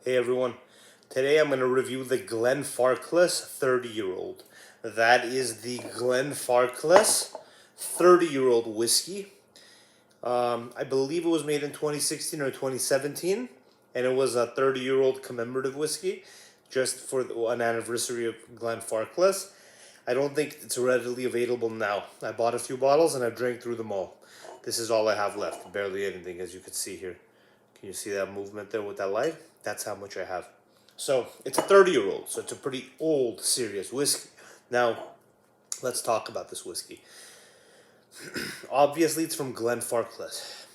Hey everyone, today I'm going to review the Glenfarclas 30-year-old. That is the Glenfarclas 30-year-old whiskey. I believe it was made in 2016 or 2017, and it was a 30-year-old commemorative whiskey just for an anniversary of Glenfarclas. I don't think it's readily available now. I bought a few bottles and I've drank through them all. This is all I have left, barely anything, as you can see here. Can you see that movement there with that light? That's how much I have. So it's a 30-year-old, so it's a pretty old, serious whiskey. Now, let's talk about this whiskey. Obviously, it's from Glenfarclas.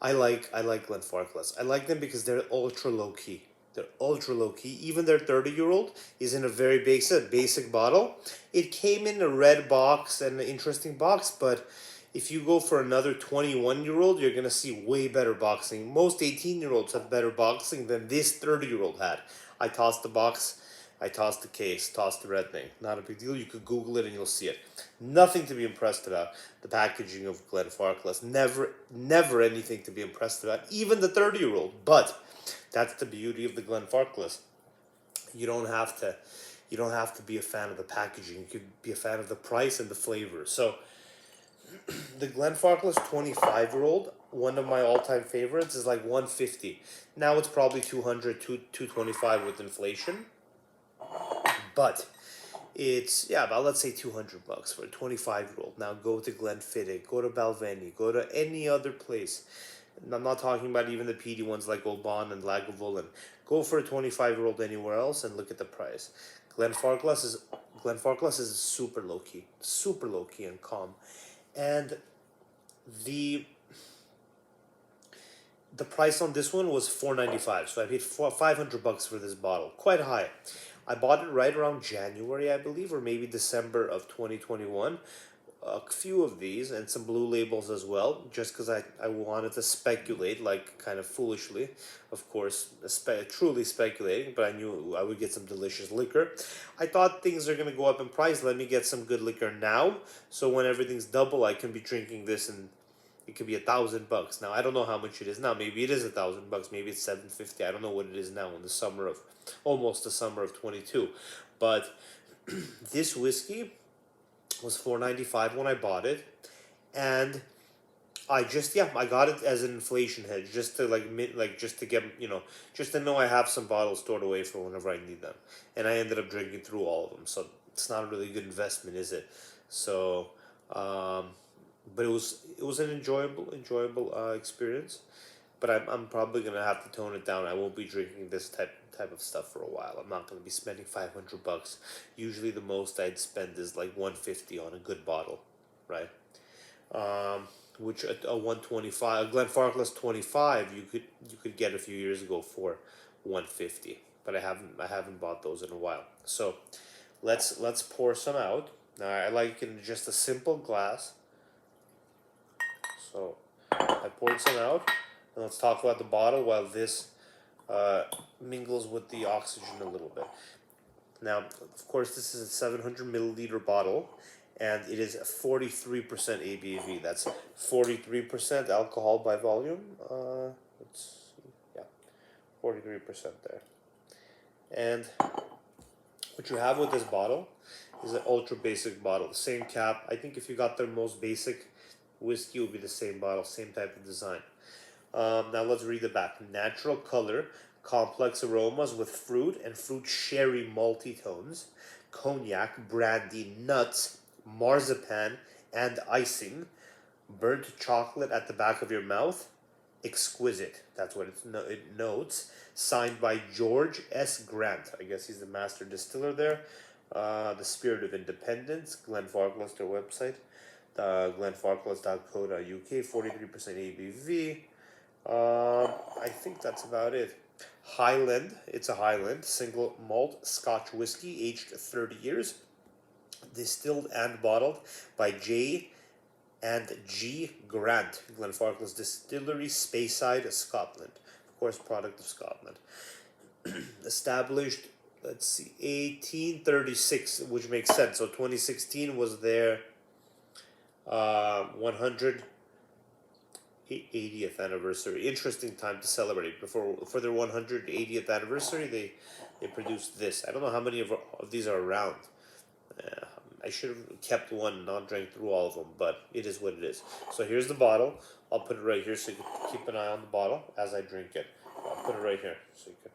I like Glenfarclas. I like them because they're ultra low key. They're ultra low key. Even their 30-year-old is in a very basic bottle. It came in a red box and an interesting box, but if you go for another 21-year-old, you're going to see way better boxing. Most 18-year-olds have better boxing than this 30-year-old had. I tossed the box, I tossed the case, tossed the red thing. Not a big deal. You could Google it and you'll see it. Nothing to be impressed about. The packaging of Glenfarclas. Never anything to be impressed about. Even the 30-year-old. But that's the beauty of the Glenfarclas. You don't have to be a fan of the packaging. You could be a fan of the price and the flavor. So the Glenfarclas 25-year-old, one of my all-time favorites, is like 150. Now it's probably 200, 225 with inflation. But it's, yeah, about let's say $200 for a 25-year-old. Now go to Glenfiddich, go to Balvenie, go to any other place. And I'm not talking about even the PD ones like Old Bond and Lagavulin. Go for a 25-year-old anywhere else and look at the price. Glenfarclas is super low key and calm. And the price on this one was $4.95, so I paid $500 for this bottle. Quite high. I bought it right around January, I believe, or maybe December of 2021. A few of these and some blue labels as well, just because I wanted to speculate, like kind of foolishly, of course, truly speculating, but I knew I would get some delicious liquor. I thought things are going to go up in price. Let me get some good liquor now, so when everything's double, I can be drinking this and it could be $1,000. Now, I don't know how much it is now. Maybe it is $1,000. Maybe it's $750. I don't know what it is now in almost the summer of 22. But this whiskey was $4.95 when I bought it, and I got it as an inflation hedge, just to just to get, just to know I have some bottles stored away for whenever I need them, and I ended up drinking through all of them, so it's not a really good investment, is it? So, but it was an enjoyable experience, but I'm probably gonna have to tone it down. I won't be drinking this type of stuff for a while. I'm not gonna be spending $500. Usually the most I'd spend is like $150 on a good bottle, right? Which a 125, a Glenfarclas 25, you could get a few years ago for $150, but I haven't bought those in a while. So let's pour some out. Now I like it in just a simple glass. So I poured some out, and let's talk about the bottle while this mingles with the oxygen a little bit. Now, of course, this is a 700 milliliter bottle, and it is 43% ABV. That's 43% alcohol by volume. Let's see, yeah, 43% there. And what you have with this bottle is an ultra basic bottle. The same cap. I think if you got their most basic whiskey, it would be the same bottle, same type of design. Now let's read the back. Natural color, complex aromas with fruit and fruit sherry malty tones, cognac, brandy, nuts, marzipan, and icing, burnt chocolate at the back of your mouth, exquisite. That's what it notes. Signed by George S. Grant. I guess he's the master distiller there. The Spirit of Independence, Glenfarclas, their website. Glenfarclas.co.uk, 43% ABV. I think that's about it. Highland, it's a Highland single malt Scotch whiskey aged 30 years, distilled and bottled by J and G Grant, Glenfarclas Distillery, Speyside, Scotland. Of course, product of Scotland. Established, let's see, 1836, which makes sense. So 2016 was their 100 80th anniversary. Interesting time to celebrate. For their 180th anniversary, they produced this. I don't know how many of these are around. Uh, I should have kept one and not drank through all of them, but it is what it is. So here's the bottle. I'll put it right here so you can keep an eye on the bottle as I drink it. I'll put it right here so you can,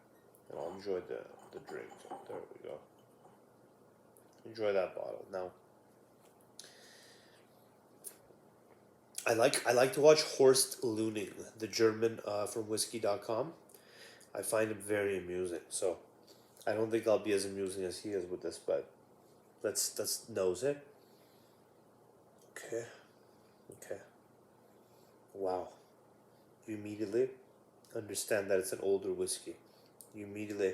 and I'll enjoy the drink. There we go. Enjoy that bottle. Now, I like to watch Horst Looning, the German from whiskey.com. I find him very amusing. So I don't think I'll be as amusing as he is with this, but let's nose it. Okay. Okay. Wow. You immediately understand that it's an older whiskey. You immediately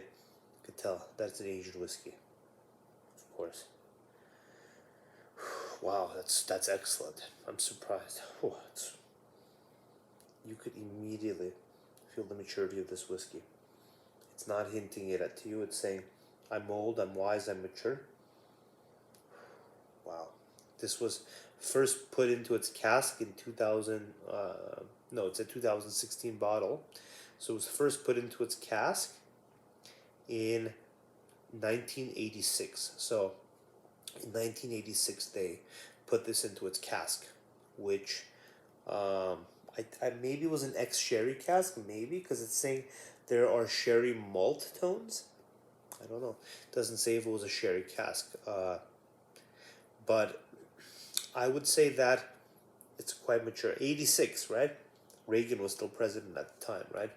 could tell that it's an Asian whiskey. Of course. Wow, that's excellent. I'm surprised. Oh, you could immediately feel the maturity of this whiskey. It's not hinting it at you. It's saying, I'm old, I'm wise, I'm mature. Wow. This was first put into its cask in 2000. No, it's a 2016 bottle. So it was first put into its cask in 1986. So in 1986 they put this into its cask, which I maybe was an ex-sherry cask, maybe, because it's saying there are sherry malt tones. I don't know. It doesn't say if it was a sherry cask. But I would say that it's quite mature. 86, right? Reagan was still president at the time, right?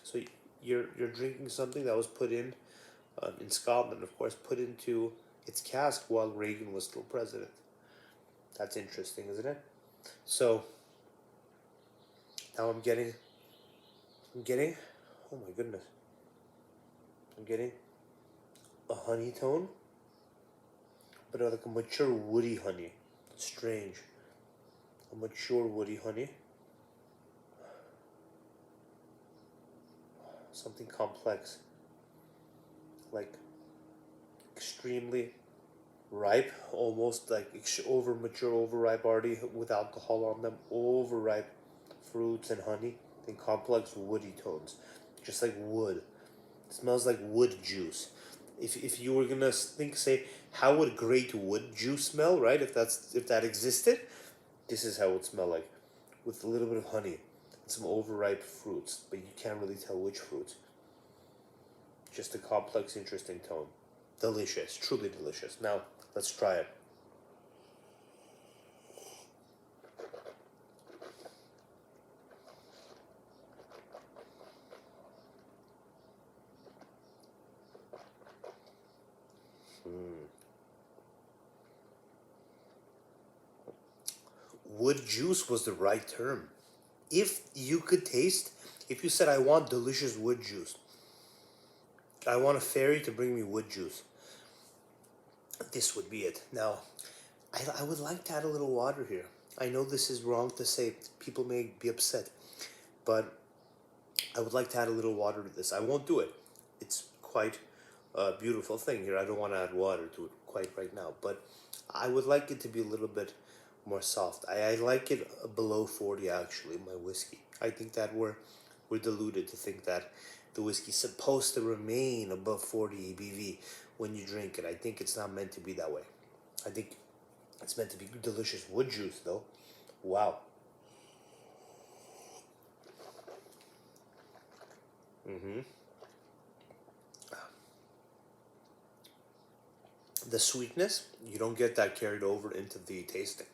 So you're drinking something that was put in Scotland, of course, put into its cask while Reagan was still president. That's interesting, isn't it? So now I'm getting, oh my goodness, I'm getting a honey tone, but like a mature woody honey. Strange. A mature woody honey. Something complex. Like extremely ripe, almost like mature, overripe already with alcohol on them. Overripe fruits and honey and complex woody tones. Just like wood. It smells like wood juice. If you were gonna say, how would great wood juice smell, right? If that existed, this is how it would smell like, with a little bit of honey and some overripe fruits, but you can't really tell which fruits. Just a complex, interesting tone. Delicious, truly delicious. Now let's try it. Wood juice was the right term. If you could taste, if you said, I want delicious wood juice, I want a fairy to bring me wood juice, this would be it. Now, I would like to add a little water here. I know this is wrong to say, people may be upset, but I would like to add a little water to this. I won't do it. It's quite a beautiful thing here. I don't want to add water to it quite right now, but I would like it to be a little bit more soft. I like it below 40 actually, my whiskey. I think that we're deluded to think that the whiskey's supposed to remain above 40 ABV when you drink it. I think it's not meant to be that way. I think it's meant to be delicious wood juice though. Wow. The sweetness, you don't get that carried over into the tasting.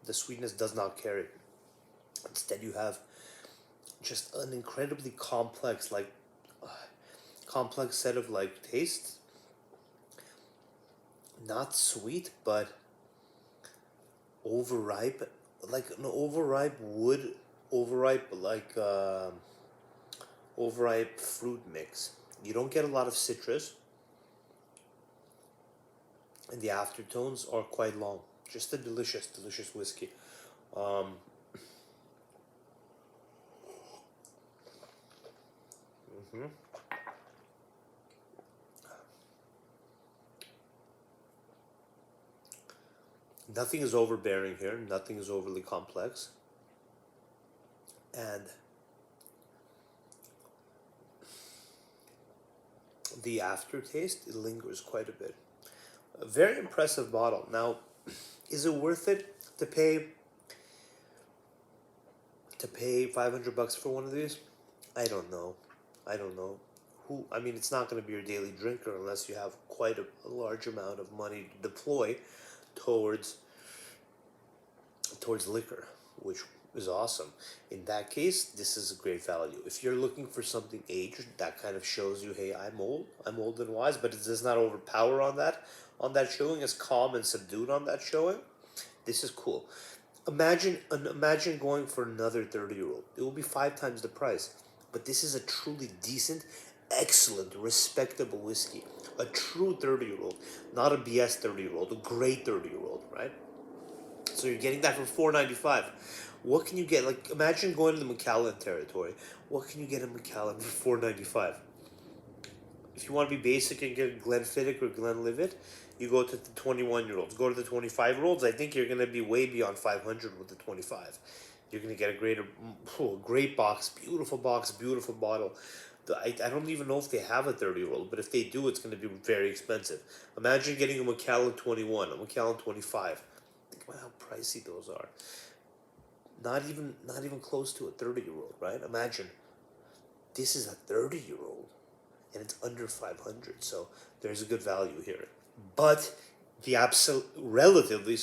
The sweetness does not carry. Instead, you have just an incredibly complex, complex set of tastes. Not sweet, but overripe, like an overripe wood, overripe overripe fruit mix. You don't get a lot of citrus, and the aftertones are quite long. Just a delicious, delicious whiskey. Nothing is overbearing here. Nothing is overly complex. and the aftertaste, it lingers quite a bit. A very impressive bottle. Now, is it worth it to pay $500 for one of these? I don't know. I don't know. I mean, it's not going to be your daily drinker unless you have quite a large amount of money to deploy towards liquor, which is awesome. In that case, this is a great value. If you're looking for something aged, that kind of shows you, hey, I'm old and wise, but it does not overpower on that showing. It's calm and subdued on that showing. This is cool. Imagine going for another 30-year-old. It will be 5 times the price. But this is a truly decent, excellent, respectable whiskey. A true 30-year-old, not a BS 30-year-old, a great 30-year-old, right? So you're getting that for $4.95. What can you get? Like, imagine going to the Macallan territory. What can you get in Macallan for $4.95? If you want to be basic and get Glenfiddich or Glenlivet, you go to the 21-year-olds. Go to the 25-year-olds. I think you're going to be way beyond 500 with the 25. You're going to get a great box, beautiful bottle. I don't even know if they have a 30-year-old, but if they do, it's going to be very expensive. Imagine getting a Macallan 21, a Macallan 25. Think about how pricey those are. Not even close to a 30-year-old, right? Imagine this is a 30-year-old and it's under 500, so there's a good value here. But relatively,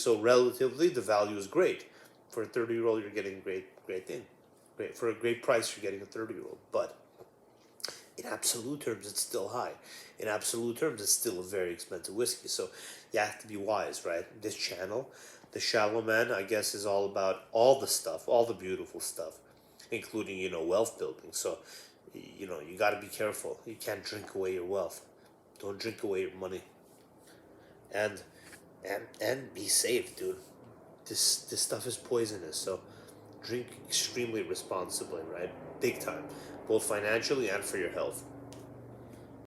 the value is great. For a 30-year-old, you're getting great thing. Great. For a great price, you're getting a 30-year-old. But in absolute terms, it's still high. In absolute terms, it's still a very expensive whiskey. So you have to be wise, right? This channel, the Shallow Man, I guess, is all about all the stuff, all the beautiful stuff, including, wealth building. So, you got to be careful. You can't drink away your wealth. Don't drink away your money. And be safe, dude. This stuff is poisonous, so drink extremely responsibly, right? Big time, both financially and for your health.